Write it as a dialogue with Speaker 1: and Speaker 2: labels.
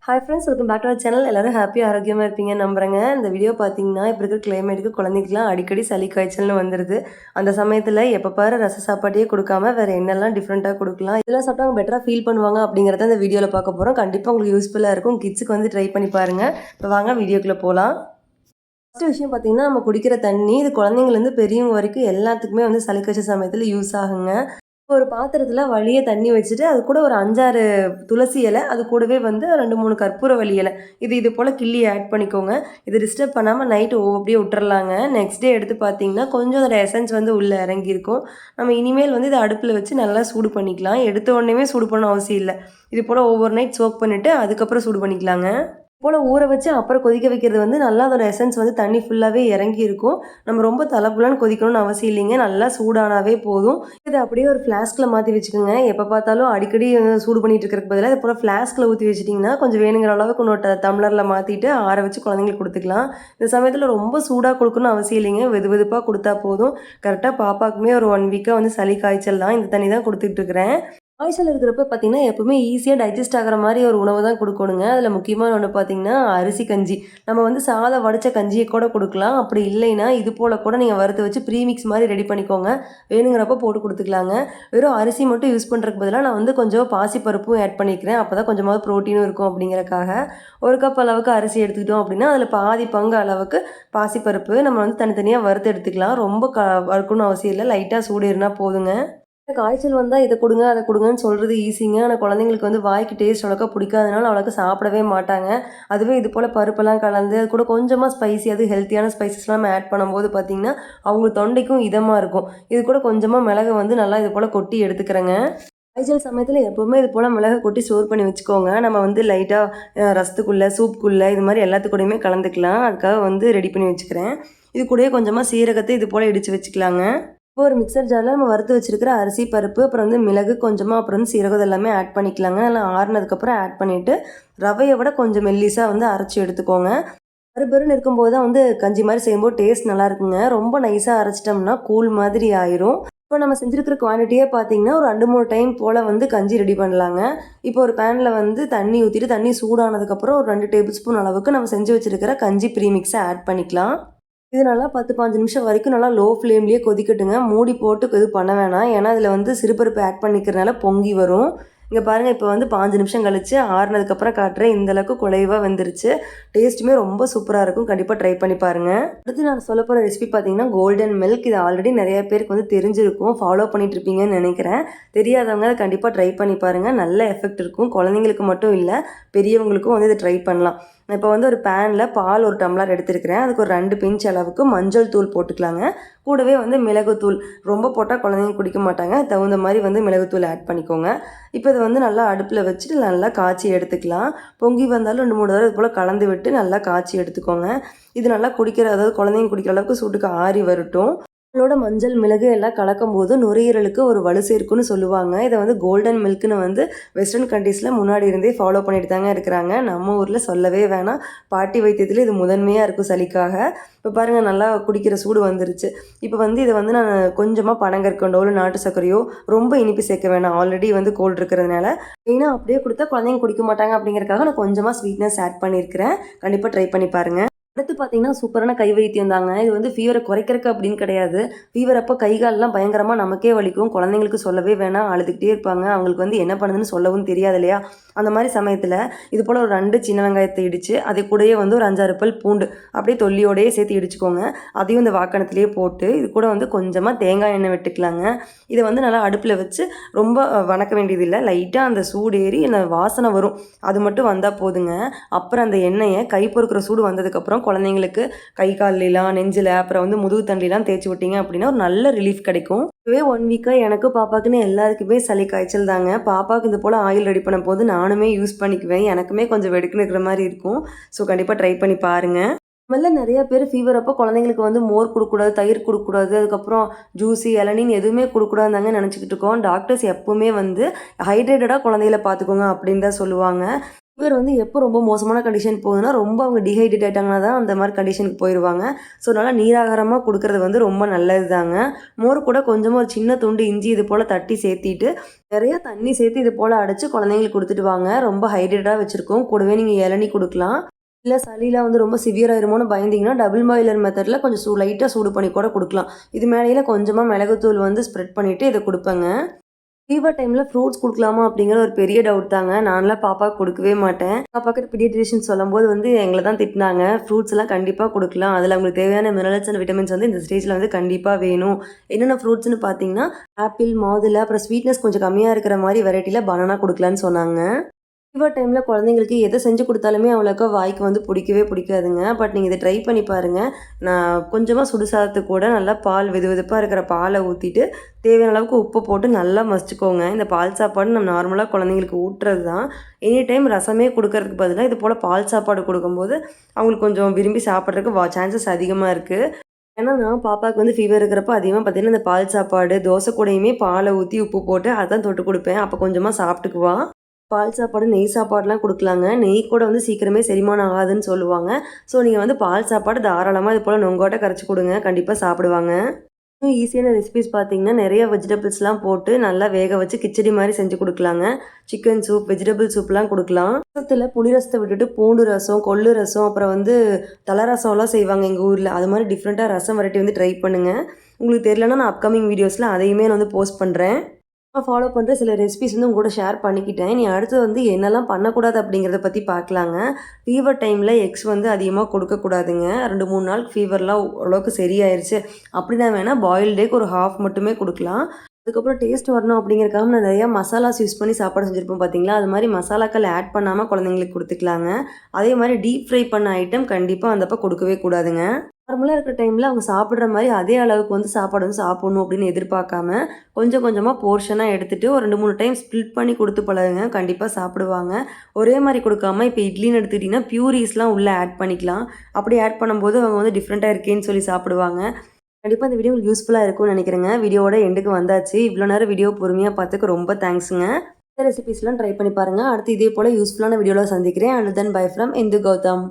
Speaker 1: Hi friends, welcome back to our channel. எல்லாரும் ஹாப்பியாக ஆரோக்கியமாக இருப்பீங்க நம்புறேங்க. இந்த வீடியோ பார்த்தீங்கன்னா, இப்போ இருக்கிற கிளைமேட்டுக்கு குழந்தைக்கலாம் அடிக்கடி சளி காய்ச்சல்னு வந்துடுது. அந்த சமயத்தில் எப்போ பாரு ரச சாப்பாட்டையே கொடுக்காம வேறு என்னெல்லாம் டிஃப்ரெண்ட்டாக கொடுக்கலாம், இதெல்லாம் சாப்பிட்டா அவங்க பெட்டராக ஃபீல் பண்ணுவாங்க அப்படிங்கிறத இந்த வீடியோவில் பார்க்க போகிறோம். கண்டிப்பாக உங்களுக்கு யூஸ்ஃபுல்லாக இருக்கும். கிட்ஸுக்கு வந்து ட்ரை பண்ணி பாருங்கள். இப்போ வாங்க வீடியோக்குள்ளே போகலாம். ஃபஸ்ட்டு விஷயம் பார்த்தீங்கன்னா, நம்ம குடிக்கிற தண்ணி இது குழந்தைங்கலேருந்து பெரியவங்க வரைக்கும் எல்லாத்துக்குமே வந்து சளி காய்ச்சல் சமயத்தில் யூஸ் ஆகுங்க. ஒரு பாத்திரத்தில் வழிய தண்ணி வச்சுட்டு அது கூட ஒரு 5-6 துளசி இலை, அது கூடவே வந்து 2-3 கற்பூரவள்ளி இலை, இது போல் கிள்ளி ஆட் பண்ணிக்கோங்க. இது டிஸ்டர்ப் பண்ணாமல் நைட்டு அப்படியே விட்டுறலாங்க. நெக்ஸ்ட் டே எடுத்து பார்த்தீங்கன்னா கொஞ்சம் அதோட எசன்ஸ் வந்து உள்ளே இறங்கியிருக்கும். நம்ம இனிமேல் வந்து இதை அடுப்பில் வச்சு நல்லா சூடு பண்ணிக்கலாம். எடுத்த உடனே சூடு பண்ண அவசியம் இல்லை. இது போல் ஓவர் நைட் சோக் பண்ணிவிட்டு அதுக்கப்புறம் சூடு பண்ணிக்கலாங்க. போல் ஊற வச்சு அப்புறம் கொதிக்க வைக்கிறது வந்து நல்லா அதோட எசன்ஸ் வந்து தண்ணி ஃபுல்லாகவே இறங்கி இருக்கும். நம்ம ரொம்ப தலைப்புலான்னு கொதிக்கணும்னு அவசியம் இல்லைங்க. நல்லா சூடானாவே போதும். இதை அப்படியே ஒரு ஃப்ளாஸ்கில் மாற்றி வச்சுக்கோங்க. எப்போ பார்த்தாலும் அடிக்கடி சூடு பண்ணிட்டு இருக்கிறதுக்கு பதிலாக இது போல் ஃப்ளாஸ்கில் ஊற்றி வச்சிட்டிங்கன்னா கொஞ்சம் வேணுங்கிற அளவுக்கு இன்னொரு டம்ளரில் மாற்றிட்டு ஆற வச்சு குழந்தைங்களுக்கு கொடுத்துக்கலாம். இந்த சமயத்தில் ரொம்ப சூடாக கொடுக்கணும்னு அவசியம் இல்லைங்க. வெதுவெதுப்பாக கொடுத்தா போதும். கரெக்டாக பாப்பாக்குமே ஒரு 1 வீக்காக வந்து சளி காய்ச்சல் தான். இந்த தண்ணி தான் கொடுத்துட்டு இருக்கிறேன். காய்ச்சல் இருக்கிறப்ப பார்த்தீங்கன்னா, எப்பவுமே ஈஸியாக டைஜஸ்ட் ஆகிற மாதிரி ஒரு உணவு தான் கொடுக்கணுங்க. அதில் முக்கியமான ஒன்று பார்த்தீங்கன்னா, அரிசி கஞ்சி. நம்ம வந்து சாதம் வடித்த கஞ்சியை கூட கொடுக்கலாம். அப்படி இல்லைன்னா இது போல் கூட நீங்கள் வறுத்து வச்சு ப்ரீமிக்ஸ் மாதிரி ரெடி பண்ணிக்கோங்க. வேணுங்கிறப்ப போட்டு கொடுத்துக்கலாங்க. வெறும் அரிசி மட்டும் யூஸ் பண்ணுறதுக்கு பதிலாக நான் வந்து கொஞ்சம் பாசிப்பருப்பும் ஆட் பண்ணிக்கிறேன். அப்போ தான் கொஞ்சமாவது ப்ரோட்டீனும் இருக்கும் அப்படிங்கிறக்காக. 1 கப் அளவுக்கு அரிசி எடுத்துக்கிட்டோம் அப்படின்னா, அதில் பாதி பங்கு அளவுக்கு பாசிப்பருப்பு நம்ம வந்து தனித்தனியாக வறுத்து எடுத்துக்கலாம். ரொம்ப வறுக்கணும்னு அவசியம் இல்லை. லைட்டாக சூடு ஏறினா போதுங்க. காய்ச்சல் வந்தால் இதை கொடுங்க அதை கொடுங்கன்னு சொல்கிறது ஈஸிங்க. ஆனால் குழந்தைங்களுக்கு வந்து வாய்க்கு டேஸ்ட் அவ்வளோக்கா பிடிக்காதனால அவ்வளோக்கா சாப்பிடவே மாட்டாங்க. அதுவே இது போல் பருப்பெல்லாம் கலந்து அது கூட கொஞ்சமாக ஸ்பைசி, அது ஹெல்த்தியான ஸ்பைசஸ்லாம் நம்ம ஆட் பண்ணும்போது பார்த்திங்கன்னா அவங்க தொண்டைக்கும் இதமாக இருக்கும். இது கூட கொஞ்சமாக மிளகு வந்து நல்லா இது போல் கொட்டி எடுத்துக்கிறேங்க. காய்ச்சல் சமயத்தில் எப்போவுமே இது போல் மிளகு கொட்டி ஸ்டோர் பண்ணி வச்சுக்கோங்க. நம்ம வந்து லைட்டாக ரசத்துக்குள்ளே, சூப்புக்குள்ளே இது மாதிரி எல்லாத்துக்கூடையுமே கலந்துக்கலாம். அதுக்காக வந்து ரெடி பண்ணி வச்சுக்கிறேன். இது கூடயே கொஞ்சமாக சீரகத்தை இது போல் இடித்து வச்சுக்கலாங்க. இப்போ ஒரு மிக்சர் ஜாரில் நம்ம வறுத்து வச்சுருக்கிற அரிசி, பருப்பு, அப்புறம் வந்து மிளகு கொஞ்சமாக, அப்புறம் வந்து சீரகம் எல்லாமே ஆட் பண்ணிக்கலாங்க. நல்லா ஆறுனதுக்கப்புறம் ஆட் பண்ணிவிட்டு ரவையை விட கொஞ்சம் மெல்லிஸாக வந்து அரைச்சி எடுத்துக்கோங்க. பருபருன்னு இருக்கும்போது தான் வந்து கஞ்சி மாதிரி செய்யும்போது டேஸ்ட் நல்லா இருக்குங்க. ரொம்ப நைஸாக அரைச்சிட்டோம்னா கூழ் மாதிரி ஆயிரும். இப்போ நம்ம செஞ்சுருக்கிற குவான்டிட்டியே பார்த்தீங்கன்னா ஒரு 2-3 டைம் போல் வந்து கஞ்சி ரெடி பண்ணலாங்க. இப்போ ஒரு பேனில் வந்து தண்ணி ஊற்றிட்டு தண்ணி சூடானதுக்கப்புறம் ஒரு 2 டேபிள் ஸ்பூன் அளவுக்கு நம்ம செஞ்சு வச்சுருக்கிற கஞ்சி ப்ரீமிக்ஸை ஆட் பண்ணிக்கலாம். இது நல்லா 10-15 நிமிஷம் வரைக்கும் நல்லா லோ ஃப்ளேம்லேயே கொதிக்கட்டுங்க. மூடி போட்டு இது பண்ண வேணாம். ஏன்னா அதில் வந்து சிறுபருப்பு ஆட் பண்ணிக்கிறனால பொங்கி வரும். இங்கே பாருங்கள், இப்போ வந்து 5 நிமிஷம் கழிச்சு ஆறுனதுக்கப்புறம் காட்டுறேன். இந்தளவுக்கு குலைவாக வந்துருச்சு. டேஸ்ட்டுமே ரொம்ப சூப்பராக இருக்கும். கண்டிப்பாக ட்ரை பண்ணி பாருங்கள். அடுத்து நான் சொல்ல போகிற ரெசிபி பார்த்தீங்கன்னா கோல்டன் மில்க். இது ஆல்ரெடி நிறைய பேருக்கு வந்து தெரிஞ்சிருக்கும், ஃபாலோ பண்ணிட்டு இருப்பீங்கன்னு நினைக்கிறேன். தெரியாதவங்க அதை கண்டிப்பாக ட்ரை பண்ணி பாருங்கள். நல்ல எஃபெக்ட் இருக்கும். குழந்தைங்களுக்கு மட்டும் இல்லை, பெரியவங்களுக்கும் வந்து இதை ட்ரை பண்ணலாம். இப்போ வந்து ஒரு பேனில் பால் 1 டம்ளர் எடுத்துருக்கிறேன். அதுக்கு ஒரு 2 பிஞ்ச் அளவுக்கு மஞ்சள் தூள் போட்டுக்கலாங்க. கூடவே வந்து மிளகுத்தூள். ரொம்ப போட்டால் குழந்தைங்க குடிக்க மாட்டாங்க. தகுந்த மாதிரி வந்து மிளகுத்தூள் ஆட் பண்ணிக்கோங்க. இப்போ இதை வந்து நல்லா அடுப்பில் வச்சுட்டு நல்லா காய்ச்சி எடுத்துக்கலாம். பொங்கி வந்தாலும் 2-3 தடவை இது போல் கலந்து விட்டு நல்லா காய்ச்சி எடுத்துக்கோங்க. இது நல்லா அதாவது குழந்தைங்க குடிக்கிற அளவுக்கு சூட்டுக்கு ஆறி வரட்டும். நம்மளோட மஞ்சள், மிளகு எல்லாம் கலக்கும்போது நுரையீரலுக்கு ஒரு வலு சேர்க்குன்னு சொல்லுவாங்க. இதை வந்து கோல்டன் மில்க்னு வந்து வெஸ்டர்ன் கண்ட்ரீஸில் முன்னாடி இருந்தே ஃபாலோ பண்ணிட்டு தாங்க இருக்கிறாங்க. நம்ம ஊரில் சொல்லவே வேணாம். பாட்டி வைத்தியத்தில் இது முதன்மையாக இருக்கும் சளிக்காக. இப்போ பாருங்கள், நல்லா குடிக்கிற சூடு வந்துருச்சு. இப்போ வந்து இதை வந்து நான் கொஞ்சமாக பனங்கற்கண்டோ இல்லை நாட்டு சர்க்கரையோ, ரொம்ப இனிப்பு சேர்க்க வேணாம். ஆல்ரெடி வந்து கோல்டு இருக்கிறதுனால. ஏன்னா அப்படியே கொடுத்தா குழந்தைங்க குடிக்க மாட்டாங்க அப்படிங்கிறதுக்காக நான் கொஞ்சமாக ஸ்வீட்னஸ் ஆட் பண்ணியிருக்கிறேன். கண்டிப்பாக ட்ரை பண்ணி பாருங்கள். அடுத்து பார்த்தீங்கன்னா சூப்பரான கை வைத்தியம் தாங்க. இது வந்து ஃபீவரை குறைக்கிறக்கு அப்படின்னு கிடையாது. ஃபீவர் அப்போ கை காலெலாம் பயங்கரமாக நமக்கே வலிக்கும். குழந்தைங்களுக்கு சொல்லவே வேணாம், அழுதுகிட்டே இருப்பாங்க. அவங்களுக்கு வந்து என்ன பண்ணுதுன்னு சொல்லவும் தெரியாது இல்லையா? அந்த மாதிரி சமயத்தில் இது போல் ஒரு 2 சின்ன வெங்காயத்தை இடித்து அது கூடயே வந்து ஒரு 5-6 பல் பூண்டு அப்படியே தொல்லியோடையே சேர்த்து இடிச்சுக்கோங்க. அதையும் இந்த வாக்கணத்துலேயே போட்டு இது கூட வந்து கொஞ்சமாக தேங்காய் எண்ணெய் விட்டுக்கலாங்க. இதை வந்து நல்லா அடுப்பில் வச்சு ரொம்ப வணக்க வேண்டியதில்லை. லைட்டாக அந்த சூடு ஏறி அந்த வாசனை வரும், அது மட்டும் வந்தால் போதுங்க. அப்புறம் அந்த எண்ணெயை கை பொறுக்கிற சூடு வந்ததுக்கப்புறம் குழந்தைங்களுக்கு கை கால்லாம், நெஞ்சில், அப்புறம் வந்து முதுகு தண்டிலாம் தேய்ச்சி விட்டீங்க அப்படின்னா ஒரு நல்ல ரிலீஃப் கிடைக்கும். இதுவே 1 வீக்காக எனக்கு பாப்பாக்குன்னு எல்லாருக்குமே சளி காய்ச்சல் தாங்க. பாப்பாவுக்கு இது போல் ஆயில் ரெடி பண்ண போது நானுமே யூஸ் பண்ணிக்குவேன். எனக்குமே கொஞ்சம் வெடுக்குன்னு இருக்கிற மாதிரி இருக்கும். ஸோ கண்டிப்பாக ட்ரை பண்ணி பாருங்கள். முதல்ல நிறைய பேர் ஃபீவர் அப்போ குழந்தைங்களுக்கு வந்து மோர் கொடுக்கக்கூடாது, தயிர் கொடுக்கக்கூடாது, அதுக்கப்புறம் ஜூஸி, இளநீர் எதுவுமே கொடுக்கூடாதுதாங்க நினச்சிக்கிட்டு இருக்கோம். டாக்டர்ஸ் எப்போவுமே வந்து ஹைட்ரேட்டடாக குழந்தைகளை பார்த்துக்கோங்க அப்படின்னு தான் சொல்லுவாங்க. ஃபீவர் வந்து எப்போ ரொம்ப மோசமான கண்டிஷன் போகுதுன்னா, ரொம்ப அவங்க டீஹைட்ரேட் ஆயிட்டாங்கன்னா தான் அந்த மாரி கண்டிஷனுக்கு போயிருவாங்க. ஸோ, நல்லா நீராகாரமா குடுக்குறது வந்து ரொம்ப நல்லது தாங்க. மோர் கூட கொஞ்சமா ஒரு சின்ன துண்டு இஞ்சி இது போல தட்டி சேர்த்திட்டு, நெறைய தண்ணி சேர்த்து இது போல அடைச்சு குழந்தைங்களுக்கு குடுத்துட்டு வாங்க. ரொம்ப ஹைட்ரேட்டடா வச்சிருக்கும். கூடவே நீங்க இளநீ குடுக்கலாம். இல்ல சளிலாம் வந்து ரொம்ப சிவியர் ஆயிருமோன்னு பயந்தீங்கன்னா, டபுள் பாயிலர் மெத்தட்ல கொஞ்சம் லைட்டா சூடு பண்ணி கூட குடுக்கலாம். இது மேலேயில கொஞ்சமா மிளகுத்தூள் வந்து ஸ்ப்ரெட் பண்ணிட்டு இத குடுப்பேங்க. ஃபீவர் டைம்ல ஃப்ரூட்ஸ் குடுக்கலாமா? அப்படிங்கிற ஒரு பெரிய டவுட் தாங்க. நான்லாம் பாப்பாக்கு குடுக்கவே மாட்டேன். பாப்பாக்கு பீடியாட்ரிஷியன் சொல்லும்போது வந்து எங்கள தான் திட்டுனாங்க. ஃப்ரூட்ஸ் எல்லாம் கண்டிப்பா குடுக்கலாம். அதுல அவங்களுக்கு தேவையான மினரல்ஸ் அண்ட் விட்டமின்ஸ் வந்து இந்த ஸ்டேஜ்ல வந்து கண்டிப்பா வேணும். என்னென்ன ஃப்ரூட்ஸ்ன்னு பார்த்தீங்கன்னா, ஆப்பிள், மாதுளை, அப்புறம் ஸ்வீட்னஸ் கொஞ்சம் கம்மியா இருக்கிற மாரி வெரைட்டில பனானா குடுக்கலான்னு சொன்னாங்க. ஃபீவர் டைம்ல குழந்தைங்களுக்கு எத செஞ்சு குடுத்தாலுமே அவ்வளோக்கா வாய்க்கு வந்து பிடிக்கவே பிடிக்காதுங்க. பட் நீங்க இத ட்ரை பண்ணி பாருங்க. நான் கொஞ்சமா சுடு சாதத்துக்கு கூட நல்லா பால் வெதுவெதுப்பா இருக்கிற பால ஊத்திட்டு, தேவையான அளவுக்கு உப்பு போட்டு நல்லா மசிச்சுக்கோங்க. இந்த பால் சாப்பாடு நம்ம நார்மலா குழந்தைங்களுக்கு ஊட்டுறது தான். எனி டைம் ரசமே குடுக்கறதுக்கு பதிலா இது போல பால் சாப்பாடு குடுக்கும்போது, அவங்களுக்கு கொஞ்சம் விரும்பி சாப்பிடுறதுக்கு சான்சஸ் அதிகமா இருக்கு. ஏன்னா நான் பாப்பாவுக்கு வந்து ஃபீவர் இருக்கிறப்ப அதிகமா பார்த்தீங்கன்னா, இந்த பால் சாப்பாடு, தோசை கூடயுமே பால ஊத்தி உப்பு போட்டு அதான் தொட்டு குடுப்பேன். அப்ப கொஞ்சமா சாப்பிட்டுக்குவா. பால் சாப்பாடு, நெய் சாப்பாடுலாம் குடுக்கலாங்க. நெய் கூட வந்து சீக்கிரமே செரிமானம் ஆகாதுன்னு சொல்லுவாங்க. ஸோ, நீங்க வந்து பால் சாப்பாடு தாராளமா இது போல நொங்காட்ட கரைச்சு குடுங்க. கண்டிப்பா சாப்பிடுவாங்க. இன்னும் ஈஸியான ரெசிபீஸ் பார்த்தீங்கன்னா, நெறைய வெஜிடபிள்ஸ்லாம் போட்டு நல்லா வேக வச்சு கிச்சடி மாரி செஞ்சு குடுக்கலாங்க. சிக்கன் சூப், வெஜிடபிள் சூப்லாம் குடுக்கலாம். ரசத்துல புளி ரசத்த விட்டுட்டு பூண்டு ரசம், கொள்ளு ரசம், அப்புறம் வந்து தல ரசம்லாம் செய்வாங்க எங்க ஊர்ல. அது மாரி டிஃப்ரெண்ட்டா ரசம் வெரைட்டி வந்து ட்ரை பண்ணுங்க. உங்களுக்கு தெரியலன்னா நான் அப்கமிங் வீடியோஸ்ல அதையுமே நான் வந்து போஸ்ட் பண்றேன். நான் ஃபாலோ பண்ற சில ரெசிபீஸ் வந்து உங்க கூட ஷேர் பண்ணிக்கிட்டேன். இனி அடுத்து வந்து என்னலாம் பண்ணக்கூடாது அப்படிங்கிறத பத்தி பார்க்கலாங்க. ஃபீவர் டைம்ல எக்ஸ் வந்து அதிகமா கொடுக்கக்கூடாதுங்க. 2, 3 நாளுக்கு ஃபீவர்லாம் ஓரளவுக்கு சரியாயிருச்சு அப்படின்னா வேணா பாயில்ட் எக் ஒரு ஹாஃப் மட்டுமே குடுக்கலாம். அதுக்கப்புறம் டேஸ்ட் வரணும் அப்படிங்கிறதுக்காக நான் நிறையா மசாலாஸ் யூஸ் பண்ணி சாப்பாடு செஞ்சுருப்போம் பார்த்தீங்களா? அது மாரி மசாலாக்கள் ஆட் பண்ணாம குழந்தைங்களுக்கு குடுத்துக்கலாங்க. அதே மாரி டீப் ஃப்ரை பண்ண ஐட்டம் கண்டிப்பா அந்த அப்ப கொடுக்கவே கூடாதுங்க. நார்மலா இருக்கிற டைம்ல அவங்க சாப்பிடுற மாரி அதே அளவுக்கு வந்து சாப்பாடு வந்து சாப்பிடணும் அப்படின்னு எதிர்பார்க்காம, கொஞ்சம் கொஞ்சமா போர்ஷனா எடுத்துட்டு ஒரு 2, 3 டைம் ஸ்ப்ளிட் பண்ணி குடுத்து பழகுங்க. கண்டிப்பா சாப்பிடுவாங்க. ஒரே மாரி குடுக்காம இப்ப இட்லின்னு எடுத்துக்கிட்டீங்கன்னா, பியூரீஸ்லாம் உள்ள ஆட் பண்ணிக்கலாம். அப்படி ஆட் பண்ணும்போது அவங்க வந்து டிஃப்ரெண்ட்டா இருக்கேன்னு சொல்லி சாப்பிடுவாங்க. கண்டிப்பா இந்த வீடியோ உங்களுக்கு யூஸ்ஃபுல்லா இருக்கும்னு நெனைக்கிறேங்க. வீடியோவோட எண்டுக்கு வந்தாச்சு. இவ்வளோ நேரம் வீடியோ பொறுமையா பார்த்ததுக்கு ரொம்ப தேங்க்ஸுங்க. இந்த ரெசிபீஸ்லாம் ட்ரை பண்ணி பாருங்க. அடுத்து இதே போல யூஸ்ஃபுல்லான வீடியோல சந்திக்கிறேன். Until then bye from Indu Gautham.